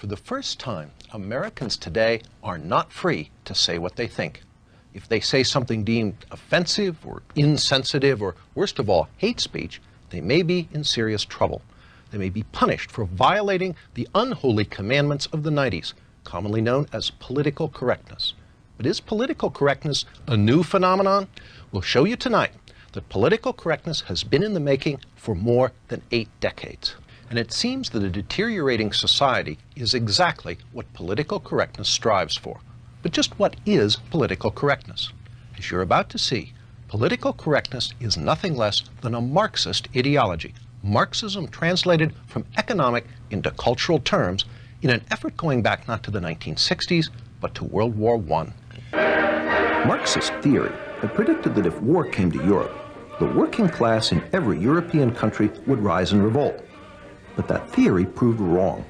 For the first time, Americans today are not free to say what they think. If they say something deemed offensive or insensitive or, worst of all, hate speech, they may be in serious trouble. They may be punished for violating the unholy commandments of the 90s, commonly known as political correctness. But is political correctness a new phenomenon? We'll show you tonight that political correctness has been in the making for more than 8 decades. And it seems that a deteriorating society is exactly what political correctness strives for. But just what is political correctness? As you're about to see, political correctness is nothing less than a Marxist ideology. Marxism translated from economic into cultural terms in an effort going back not to the 1960s, but to World War I. Marxist theory had predicted that if war came to Europe, the working class in every European country would rise in revolt. But that theory proved wrong.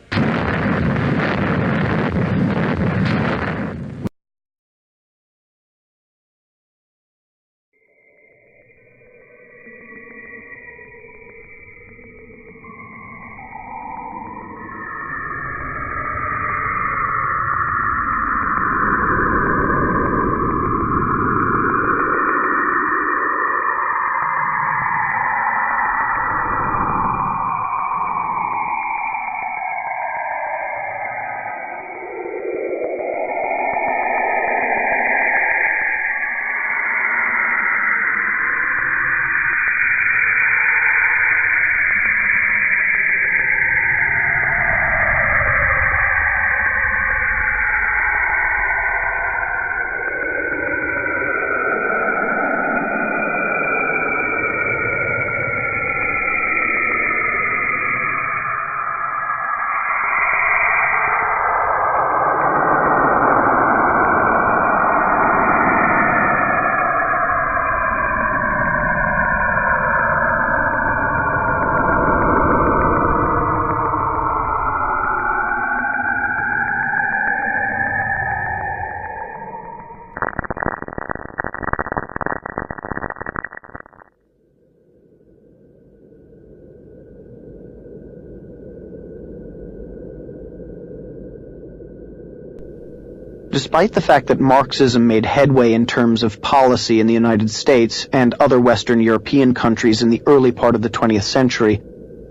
Despite the fact that Marxism made headway in terms of policy in the United States and other Western European countries in the early part of the 20th century,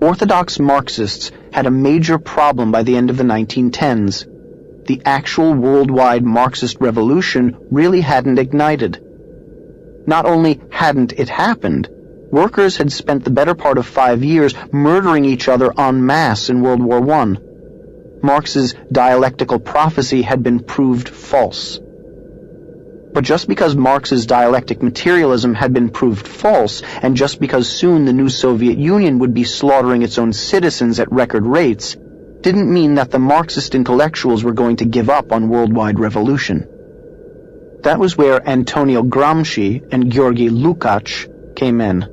orthodox Marxists had a major problem by the end of the 1910s. The actual worldwide Marxist revolution really hadn't ignited. Not only hadn't it happened, workers had spent the better part of 5 years murdering each other en masse in World War I. Marx's dialectical prophecy had been proved false. But just because Marx's dialectic materialism had been proved false, and just because soon the new Soviet Union would be slaughtering its own citizens at record rates, didn't mean that the Marxist intellectuals were going to give up on worldwide revolution. That was where Antonio Gramsci and Georgy Lukács came in.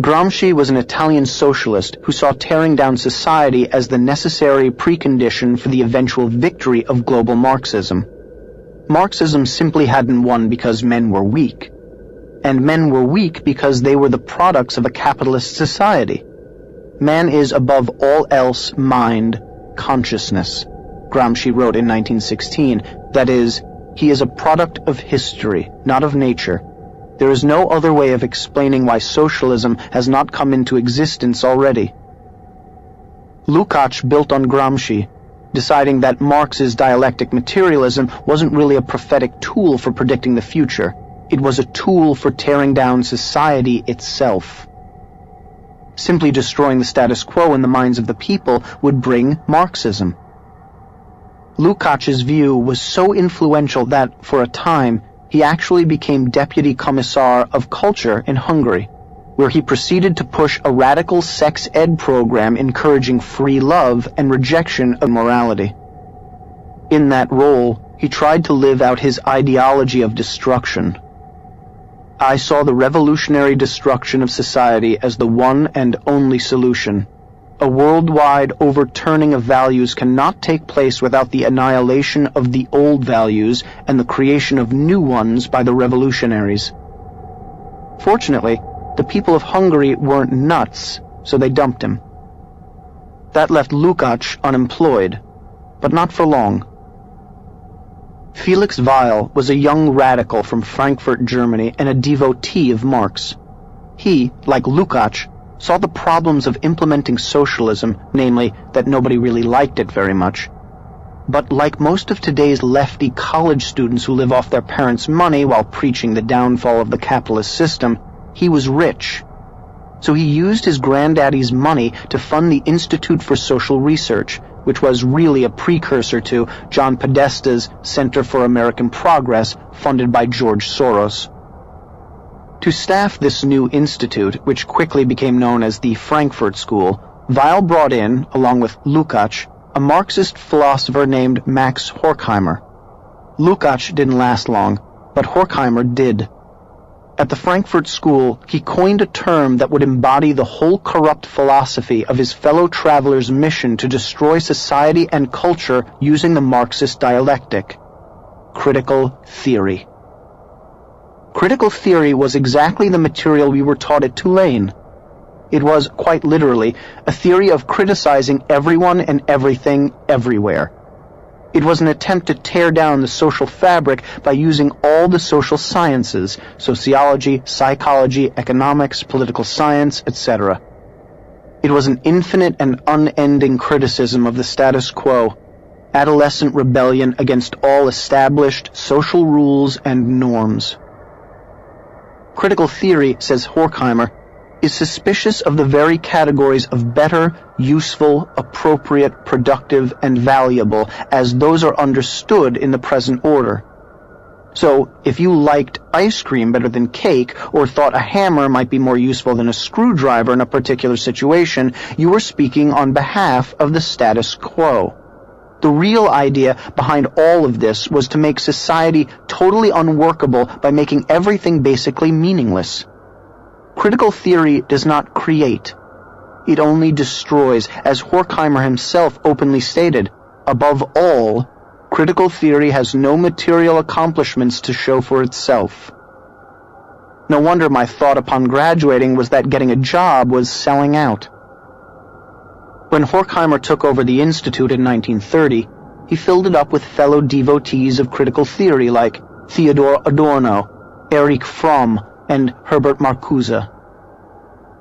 Gramsci was an Italian socialist who saw tearing down society as the necessary precondition for the eventual victory of global Marxism. Marxism simply hadn't won because men were weak. And men were weak because they were the products of a capitalist society. Man is above all else mind, consciousness, Gramsci wrote in 1916. That is, he is a product of history, not of nature. There is no other way of explaining why socialism has not come into existence already. Lukács built on Gramsci, deciding that Marx's dialectic materialism wasn't really a prophetic tool for predicting the future. It was a tool for tearing down society itself. Simply destroying the status quo in the minds of the people would bring Marxism. Lukács's view was so influential that, for a time, he actually became Deputy Commissar of Culture in Hungary, where he proceeded to push a radical sex ed program encouraging free love and rejection of morality. In that role, he tried to live out his ideology of destruction. I saw the revolutionary destruction of society as the one and only solution. A worldwide overturning of values cannot take place without the annihilation of the old values and the creation of new ones by the revolutionaries. Fortunately, the people of Hungary weren't nuts, so they dumped him. That left Lukács unemployed, but not for long. Felix Weil was a young radical from Frankfurt, Germany, and a devotee of Marx. He, like Lukács, saw the problems of implementing socialism, namely that nobody really liked it very much. But like most of today's lefty college students who live off their parents' money while preaching the downfall of the capitalist system, he was rich. So he used his granddaddy's money to fund the Institute for Social Research, which was really a precursor to John Podesta's Center for American Progress, funded by George Soros. To staff this new institute, which quickly became known as the Frankfurt School, Weil brought in, along with Lukács, a Marxist philosopher named Max Horkheimer. Lukács didn't last long, but Horkheimer did. At the Frankfurt School, he coined a term that would embody the whole corrupt philosophy of his fellow travelers' mission to destroy society and culture using the Marxist dialectic: critical theory. Critical theory was exactly the material we were taught at Tulane. It was, quite literally, a theory of criticizing everyone and everything everywhere. It was an attempt to tear down the social fabric by using all the social sciences: sociology, psychology, economics, political science, etc. It was an infinite and unending criticism of the status quo, adolescent rebellion against all established social rules and norms. Critical theory, says Horkheimer, is suspicious of the very categories of better, useful, appropriate, productive, and valuable as those are understood in the present order. So, if you liked ice cream better than cake, or thought a hammer might be more useful than a screwdriver in a particular situation, you were speaking on behalf of the status quo. The real idea behind all of this was to make society totally unworkable by making everything basically meaningless. Critical theory does not create. It only destroys, as Horkheimer himself openly stated. Above all, critical theory has no material accomplishments to show for itself. No wonder my thought upon graduating was that getting a job was selling out. When Horkheimer took over the Institute in 1930, he filled it up with fellow devotees of critical theory like Theodor Adorno, Erich Fromm, and Herbert Marcuse.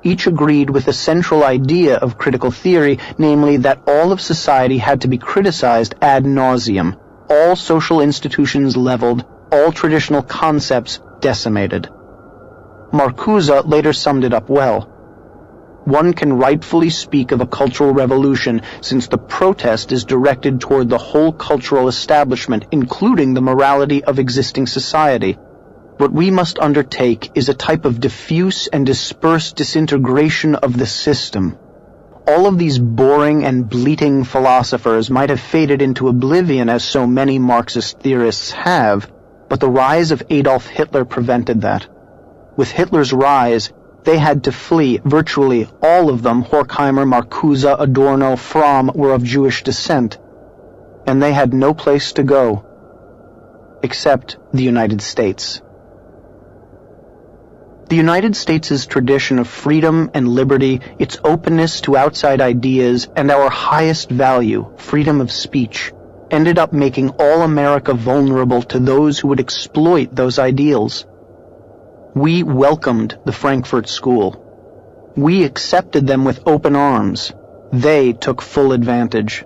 Each agreed with the central idea of critical theory, namely that all of society had to be criticized ad nauseum, all social institutions leveled, all traditional concepts decimated. Marcuse later summed it up well. One can rightfully speak of a cultural revolution since the protest is directed toward the whole cultural establishment, including the morality of existing society. What we must undertake is a type of diffuse and dispersed disintegration of the system. All of these boring and bleating philosophers might have faded into oblivion, as so many Marxist theorists have, but the rise of Adolf Hitler prevented that. With Hitler's rise, they had to flee. Virtually all of them, Horkheimer, Marcuse, Adorno, Fromm, were of Jewish descent, and they had no place to go, except the United States. The United States' tradition of freedom and liberty, its openness to outside ideas, and our highest value, freedom of speech, ended up making all America vulnerable to those who would exploit those ideals. We welcomed the Frankfurt School. We accepted them with open arms. They took full advantage.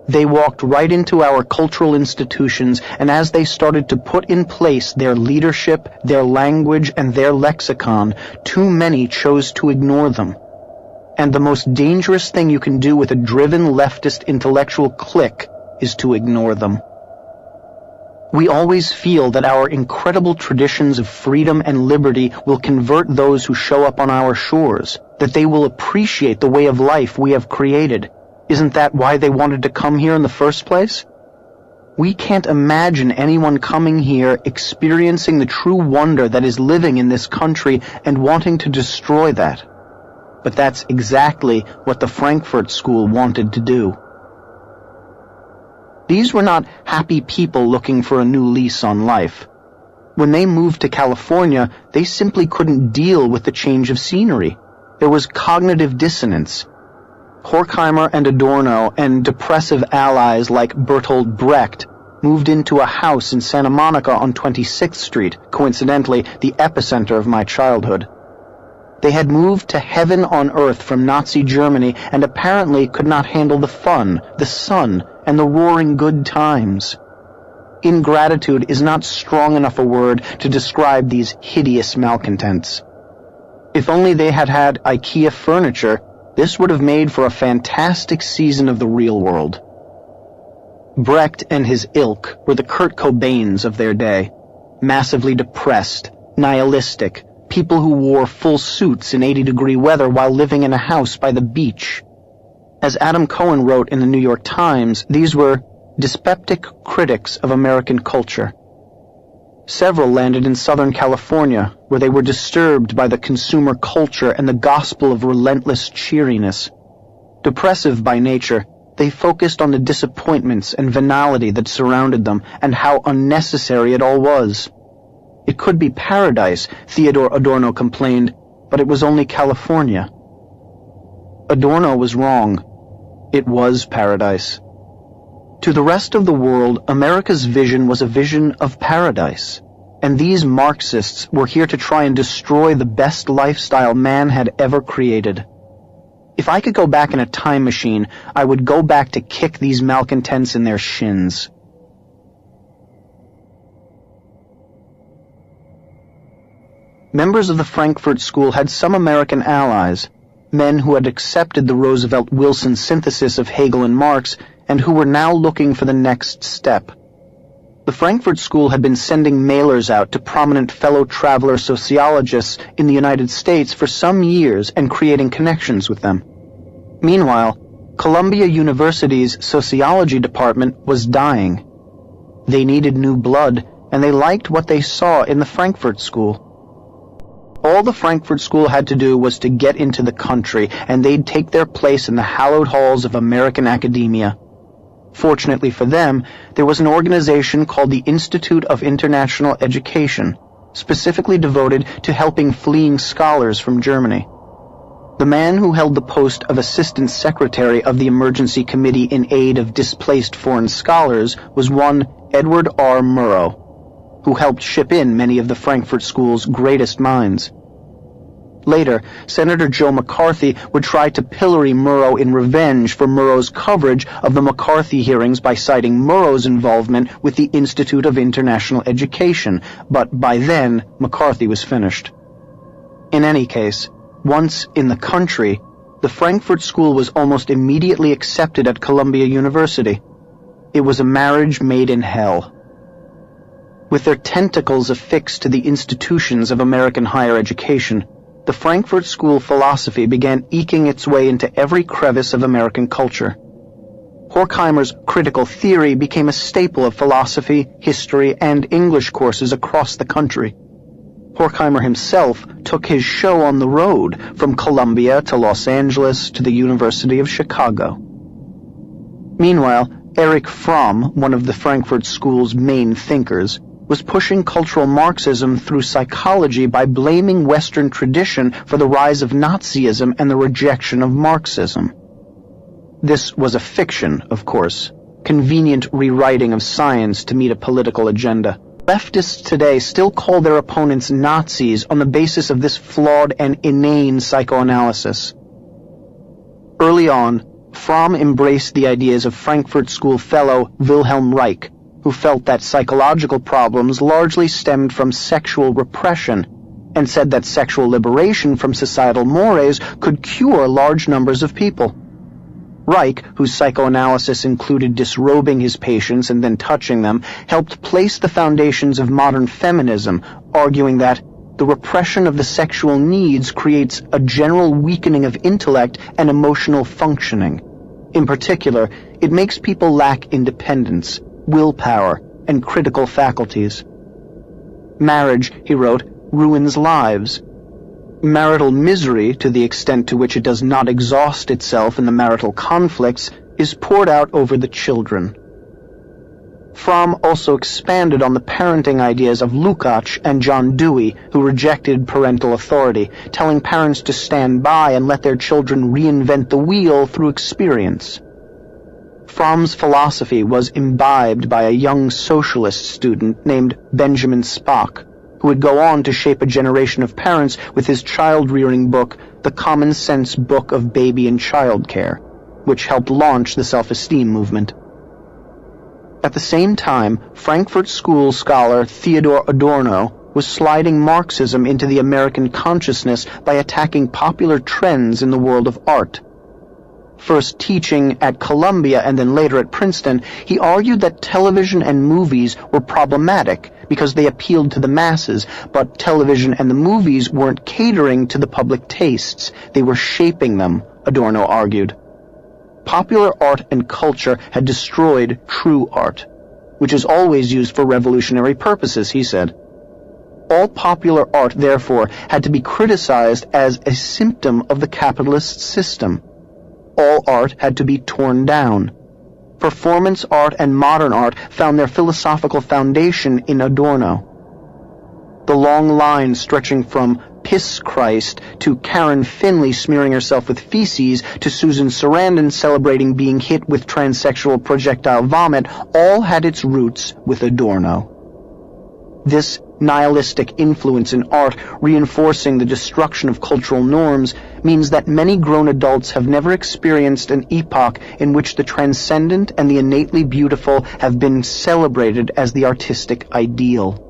They walked right into our cultural institutions, and as they started to put in place their leadership, their language, and their lexicon, too many chose to ignore them. And the most dangerous thing you can do with a driven leftist intellectual clique is to ignore them. We always feel that our incredible traditions of freedom and liberty will convert those who show up on our shores, that they will appreciate the way of life we have created. Isn't that why they wanted to come here in the first place? We can't imagine anyone coming here experiencing the true wonder that is living in this country and wanting to destroy that. But that's exactly what the Frankfurt School wanted to do. These were not happy people looking for a new lease on life. When they moved to California, they simply couldn't deal with the change of scenery. There was cognitive dissonance. Horkheimer and Adorno and depressive allies like Bertolt Brecht moved into a house in Santa Monica on 26th Street, coincidentally the epicenter of my childhood. They had moved to heaven on earth from Nazi Germany and apparently could not handle the fun, the sun, and the roaring good times. Ingratitude is not strong enough a word to describe these hideous malcontents. If only they had had IKEA furniture, this would have made for a fantastic season of the real world. Brecht and his ilk were the Kurt Cobains of their day, massively depressed, nihilistic, people who wore full suits in 80-degree weather while living in a house by the beach. As Adam Cohen wrote in the New York Times, these were dyspeptic critics of American culture. Several landed in Southern California, where they were disturbed by the consumer culture and the gospel of relentless cheeriness. Depressive by nature, they focused on the disappointments and venality that surrounded them and how unnecessary it all was. It could be paradise, Theodore Adorno complained, but it was only California. Adorno was wrong. It was paradise. To the rest of the world, America's vision was a vision of paradise, and these Marxists were here to try and destroy the best lifestyle man had ever created. If I could go back in a time machine, I would go back to kick these malcontents in their shins. Members of the Frankfurt School had some American allies, men who had accepted the Roosevelt-Wilson synthesis of Hegel and Marx and who were now looking for the next step. The Frankfurt School had been sending mailers out to prominent fellow traveler sociologists in the United States for some years and creating connections with them. Meanwhile, Columbia University's sociology department was dying. They needed new blood, and they liked what they saw in the Frankfurt School. All the Frankfurt School had to do was to get into the country, and they'd take their place in the hallowed halls of American academia. Fortunately for them, there was an organization called the Institute of International Education, specifically devoted to helping fleeing scholars from Germany. The man who held the post of Assistant Secretary of the Emergency Committee in Aid of Displaced Foreign Scholars was one Edward R. Murrow, who helped ship in many of the Frankfurt School's greatest minds. Later, Senator Joe McCarthy would try to pillory Murrow in revenge for Murrow's coverage of the McCarthy hearings by citing Murrow's involvement with the Institute of International Education, but by then, McCarthy was finished. In any case, once in the country, the Frankfurt School was almost immediately accepted at Columbia University. It was a marriage made in hell. With their tentacles affixed to the institutions of American higher education, the Frankfurt School philosophy began eking its way into every crevice of American culture. Horkheimer's critical theory became a staple of philosophy, history, and English courses across the country. Horkheimer himself took his show on the road, from Columbia to Los Angeles to the University of Chicago. Meanwhile, Erich Fromm, one of the Frankfurt School's main thinkers, was pushing cultural Marxism through psychology by blaming Western tradition for the rise of Nazism and the rejection of Marxism. This was a fiction, of course, convenient rewriting of science to meet a political agenda. Leftists today still call their opponents Nazis on the basis of this flawed and inane psychoanalysis. Early on, Fromm embraced the ideas of Frankfurt School fellow Wilhelm Reich, who felt that psychological problems largely stemmed from sexual repression, and said that sexual liberation from societal mores could cure large numbers of people. Reich, whose psychoanalysis included disrobing his patients and then touching them, helped place the foundations of modern feminism, arguing that the repression of the sexual needs creates a general weakening of intellect and emotional functioning. In particular, it makes people lack independence, willpower, and critical faculties. Marriage, he wrote, ruins lives. Marital misery, to the extent to which it does not exhaust itself in the marital conflicts, is poured out over the children. Fromm also expanded on the parenting ideas of Lukács and John Dewey, who rejected parental authority, telling parents to stand by and let their children reinvent the wheel through experience. Fromm's philosophy was imbibed by a young socialist student named Benjamin Spock, who would go on to shape a generation of parents with his child-rearing book, The Common Sense Book of Baby and Child Care, which helped launch the self-esteem movement. At the same time, Frankfurt School scholar Theodor Adorno was sliding Marxism into the American consciousness by attacking popular trends in the world of art. First teaching at Columbia and then later at Princeton, he argued that television and movies were problematic because they appealed to the masses, but television and the movies weren't catering to the public tastes. They were shaping them, Adorno argued. Popular art and culture had destroyed true art, which is always used for revolutionary purposes, he said. All popular art, therefore, had to be criticized as a symptom of the capitalist system. All art had to be torn down. Performance art and modern art found their philosophical foundation in Adorno. The long line stretching from Piss Christ to Karen Finley smearing herself with feces to Susan Sarandon celebrating being hit with transsexual projectile vomit all had its roots with Adorno. This nihilistic influence in art, reinforcing the destruction of cultural norms, means that many grown adults have never experienced an epoch in which the transcendent and the innately beautiful have been celebrated as the artistic ideal.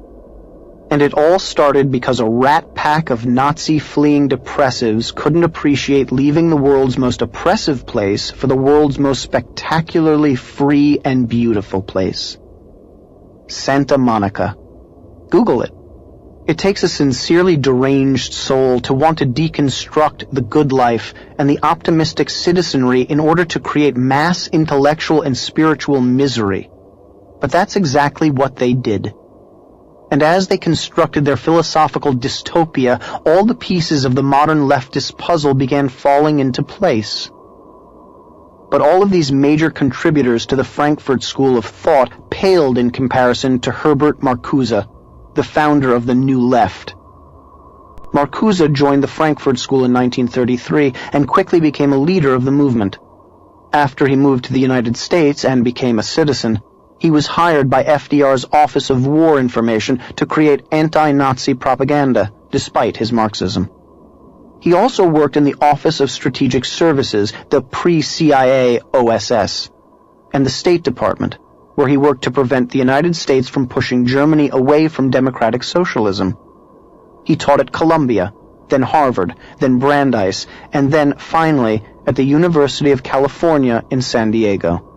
And it all started because a rat pack of Nazi-fleeing depressives couldn't appreciate leaving the world's most oppressive place for the world's most spectacularly free and beautiful place. Santa Monica. Google it. It takes a sincerely deranged soul to want to deconstruct the good life and the optimistic citizenry in order to create mass intellectual and spiritual misery. But that's exactly what they did. And as they constructed their philosophical dystopia, all the pieces of the modern leftist puzzle began falling into place. But all of these major contributors to the Frankfurt School of Thought paled in comparison to Herbert Marcuse, the founder of the New Left. Marcuse joined the Frankfurt School in 1933 and quickly became a leader of the movement. After he moved to the United States and became a citizen, he was hired by FDR's Office of War Information to create anti-Nazi propaganda, despite his Marxism. He also worked in the Office of Strategic Services, the pre-CIA OSS, and the State Department, where he worked to prevent the United States from pushing Germany away from democratic socialism. He taught at Columbia, then Harvard, then Brandeis, and then, finally, at the University of California in San Diego.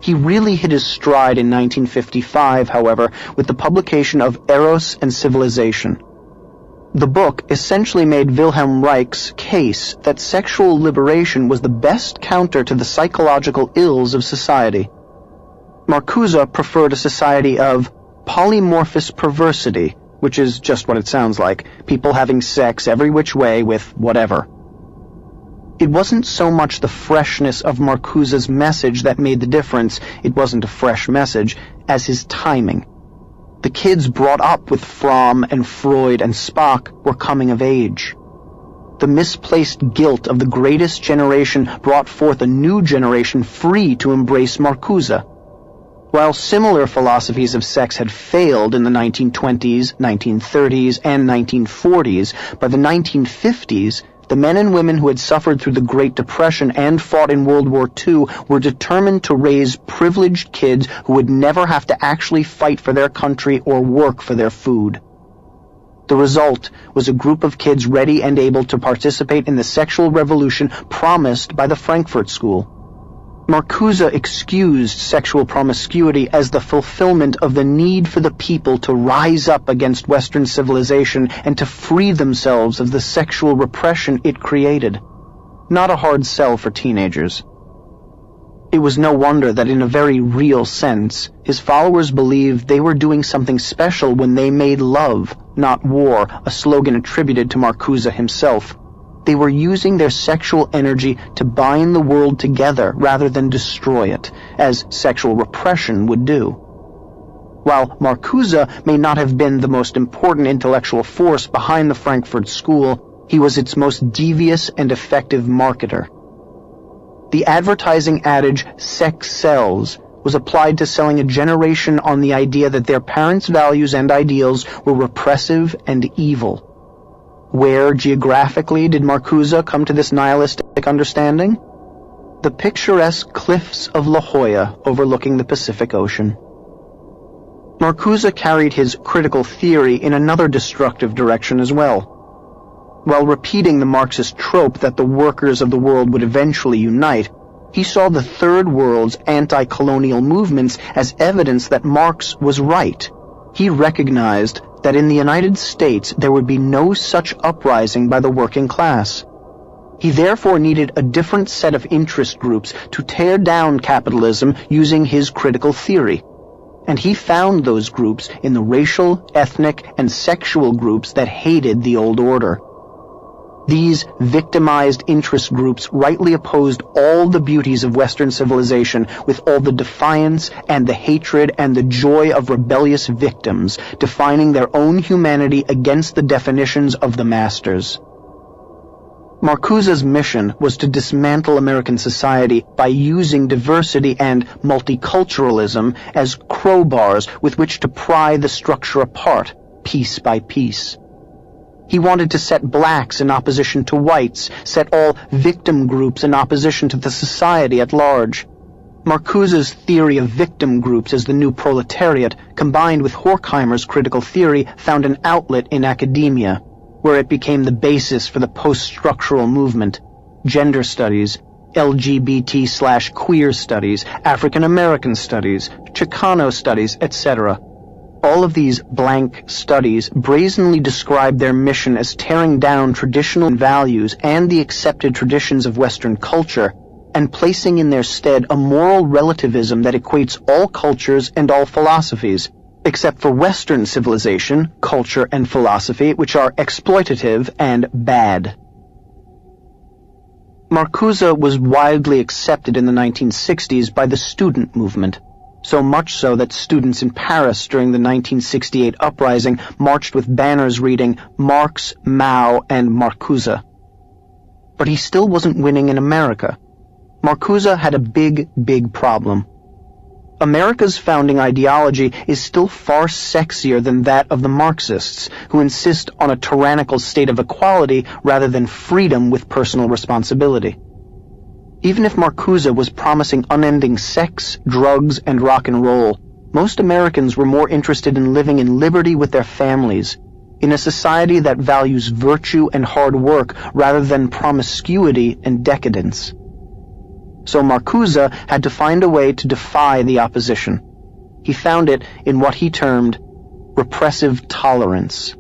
He really hit his stride in 1955, however, with the publication of Eros and Civilization. The book essentially made Wilhelm Reich's case that sexual liberation was the best counter to the psychological ills of society. Marcuse preferred a society of polymorphous perversity, which is just what it sounds like, people having sex every which way with whatever. It wasn't so much the freshness of Marcuse's message that made the difference, it wasn't a fresh message, as his timing. The kids brought up with Fromm and Freud and Spock were coming of age. The misplaced guilt of the greatest generation brought forth a new generation free to embrace Marcuse. While similar philosophies of sex had failed in the 1920s, 1930s, and 1940s, by the 1950s, the men and women who had suffered through the Great Depression and fought in World War II were determined to raise privileged kids who would never have to actually fight for their country or work for their food. The result was a group of kids ready and able to participate in the sexual revolution promised by the Frankfurt School. Marcuse excused sexual promiscuity as the fulfillment of the need for the people to rise up against Western civilization and to free themselves of the sexual repression it created. Not a hard sell for teenagers. It was no wonder that in a very real sense, his followers believed they were doing something special when they made love, not war, a slogan attributed to Marcuse himself. They were using their sexual energy to bind the world together rather than destroy it, as sexual repression would do. While Marcuse may not have been the most important intellectual force behind the Frankfurt School, he was its most devious and effective marketer. The advertising adage, "sex sells," was applied to selling a generation on the idea that their parents' values and ideals were repressive and evil. Where geographically did Marcuse come to this nihilistic understanding? The picturesque cliffs of La Jolla overlooking the Pacific Ocean. Marcuse carried his critical theory in another destructive direction as well. While repeating the Marxist trope that the workers of the world would eventually unite, he saw the Third World's anti-colonial movements as evidence that Marx was right. He recognized that in the United States there would be no such uprising by the working class. He therefore needed a different set of interest groups to tear down capitalism using his critical theory. And he found those groups in the racial, ethnic, and sexual groups that hated the old order. These victimized interest groups rightly opposed all the beauties of Western civilization with all the defiance and the hatred and the joy of rebellious victims, defining their own humanity against the definitions of the masters. Marcuse's mission was to dismantle American society by using diversity and multiculturalism as crowbars with which to pry the structure apart, piece by piece. He wanted to set blacks in opposition to whites, set all victim groups in opposition to the society at large. Marcuse's theory of victim groups as the new proletariat, combined with Horkheimer's critical theory, found an outlet in academia, where it became the basis for the post-structural movement, gender studies, LGBT/queer studies, African American studies, Chicano studies, etc. All of these blank studies brazenly describe their mission as tearing down traditional values and the accepted traditions of Western culture and placing in their stead a moral relativism that equates all cultures and all philosophies, except for Western civilization, culture, and philosophy, which are exploitative and bad. Marcuse was widely accepted in the 1960s by the student movement. So much so that students in Paris during the 1968 uprising marched with banners reading Marx, Mao, and Marcuse. But he still wasn't winning in America. Marcuse had a big problem. America's founding ideology is still far sexier than that of the Marxists, who insist on a tyrannical state of equality rather than freedom with personal responsibility. Even if Marcuse was promising unending sex, drugs, and rock and roll, most Americans were more interested in living in liberty with their families, in a society that values virtue and hard work rather than promiscuity and decadence. So Marcuse had to find a way to defy the opposition. He found it in what he termed repressive tolerance.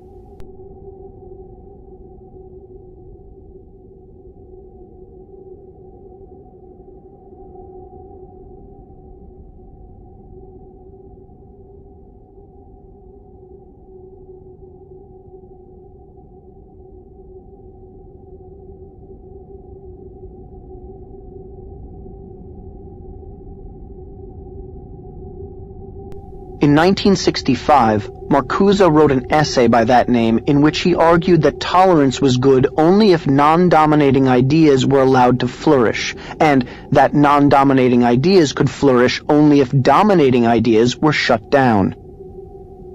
In 1965, Marcuse wrote an essay by that name in which he argued that tolerance was good only if non-dominating ideas were allowed to flourish, and that non-dominating ideas could flourish only if dominating ideas were shut down.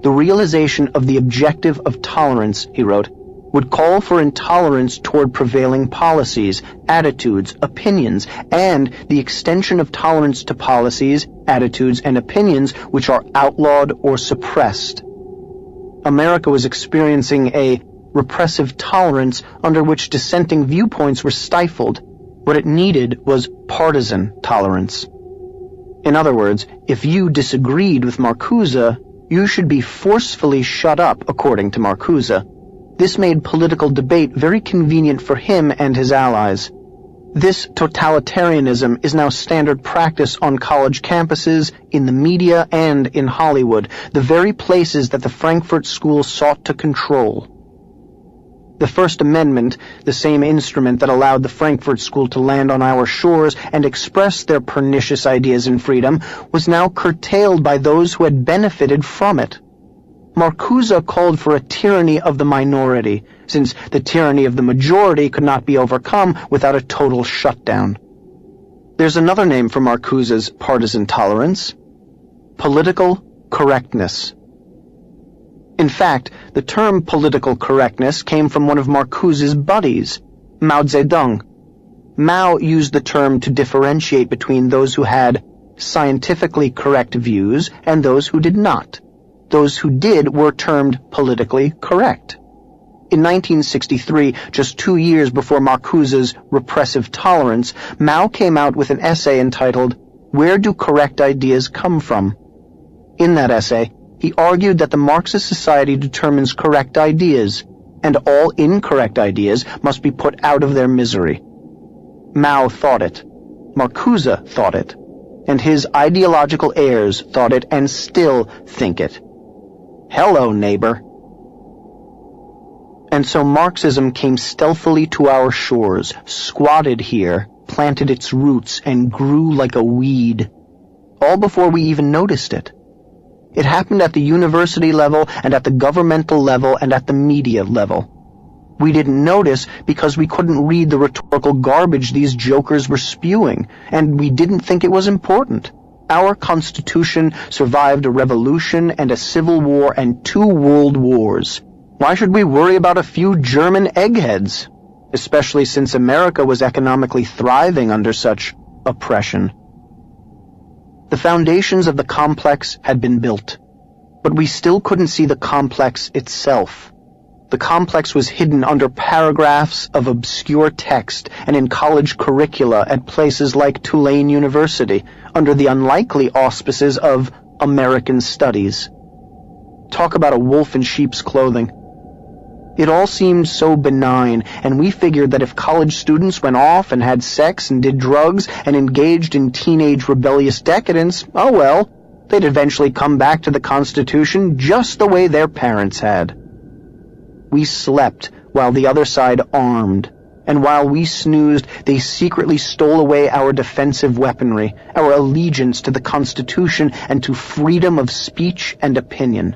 The realization of the objective of tolerance, he wrote, would call for intolerance toward prevailing policies, attitudes, opinions, and the extension of tolerance to policies, attitudes, and opinions which are outlawed or suppressed. America was experiencing a repressive tolerance under which dissenting viewpoints were stifled. What it needed was partisan tolerance. In other words, if you disagreed with Marcuse, you should be forcefully shut up, according to Marcuse. This made political debate very convenient for him and his allies. This totalitarianism is now standard practice on college campuses, in the media, and in Hollywood, the very places that the Frankfurt School sought to control. The First Amendment, the same instrument that allowed the Frankfurt School to land on our shores and express their pernicious ideas in freedom, was now curtailed by those who had benefited from it. Marcuse called for a tyranny of the minority, since the tyranny of the majority could not be overcome without a total shutdown. There's another name for Marcuse's partisan tolerance: political correctness. In fact, the term political correctness came from one of Marcuse's buddies, Mao Zedong. Mao used the term to differentiate between those who had scientifically correct views and those who did not. Those who did were termed politically correct. In 1963, just 2 years before Marcuse's repressive tolerance, Mao came out with an essay entitled, "Where Do Correct Ideas Come From?" In that essay, he argued that the Marxist society determines correct ideas, and all incorrect ideas must be put out of their misery. Mao thought it, Marcuse thought it, and his ideological heirs thought it and still think it. Hello, neighbor. And so Marxism came stealthily to our shores, squatted here, planted its roots, and grew like a weed, all before we even noticed it. It happened at the university level and at the governmental level and at the media level. We didn't notice because we couldn't read the rhetorical garbage these jokers were spewing, and we didn't think it was important. Our Constitution survived a revolution and a civil war and 2 world wars. Why should we worry about a few German eggheads? Especially since America was economically thriving under such oppression. The foundations of the complex had been built, but we still couldn't see the complex itself. The complex was hidden under paragraphs of obscure text and in college curricula at places like Tulane University, under the unlikely auspices of American Studies. Talk about a wolf in sheep's clothing. It all seemed so benign, and we figured that if college students went off and had sex and did drugs and engaged in teenage rebellious decadence, oh well, they'd eventually come back to the Constitution just the way their parents had. We slept while the other side armed, and while we snoozed, they secretly stole away our defensive weaponry, our allegiance to the Constitution and to freedom of speech and opinion.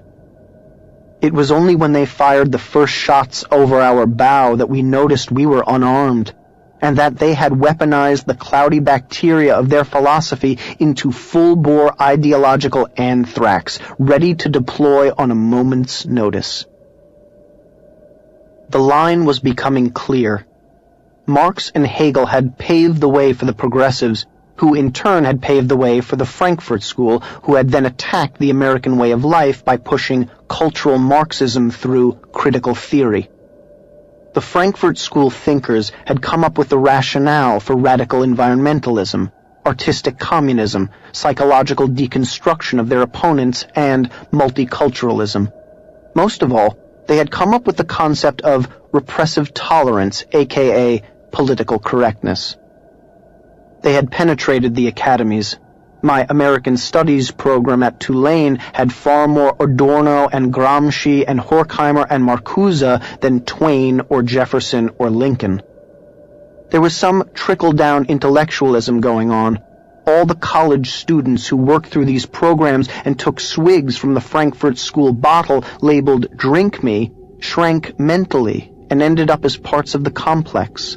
It was only when they fired the first shots over our bow that we noticed we were unarmed, and that they had weaponized the cloudy bacteria of their philosophy into full-bore ideological anthrax, ready to deploy on a moment's notice. The line was becoming clear. Marx and Hegel had paved the way for the progressives, who in turn had paved the way for the Frankfurt School, who had then attacked the American way of life by pushing cultural Marxism through critical theory. The Frankfurt School thinkers had come up with the rationale for radical environmentalism, artistic communism, psychological deconstruction of their opponents, and multiculturalism. Most of all, they had come up with the concept of repressive tolerance, aka political correctness. They had penetrated the academies. My American Studies program at Tulane had far more Adorno and Gramsci and Horkheimer and Marcuse than Twain or Jefferson or Lincoln. There was some trickle-down intellectualism going on. All the college students who worked through these programs and took swigs from the Frankfurt School bottle labeled "Drink Me" shrank mentally and ended up as parts of the complex.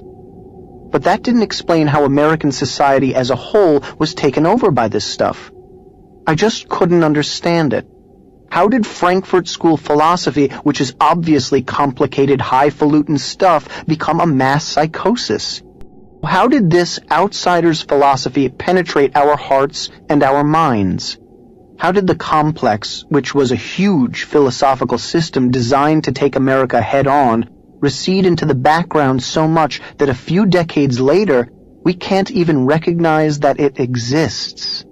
But that didn't explain how American society as a whole was taken over by this stuff. I just couldn't understand it. How did Frankfurt School philosophy, which is obviously complicated, highfalutin stuff, become a mass psychosis? How did this outsider's philosophy penetrate our hearts and our minds? How did the complex, which was a huge philosophical system designed to take America head-on, recede into the background so much that a few decades later, we can't even recognize that it exists?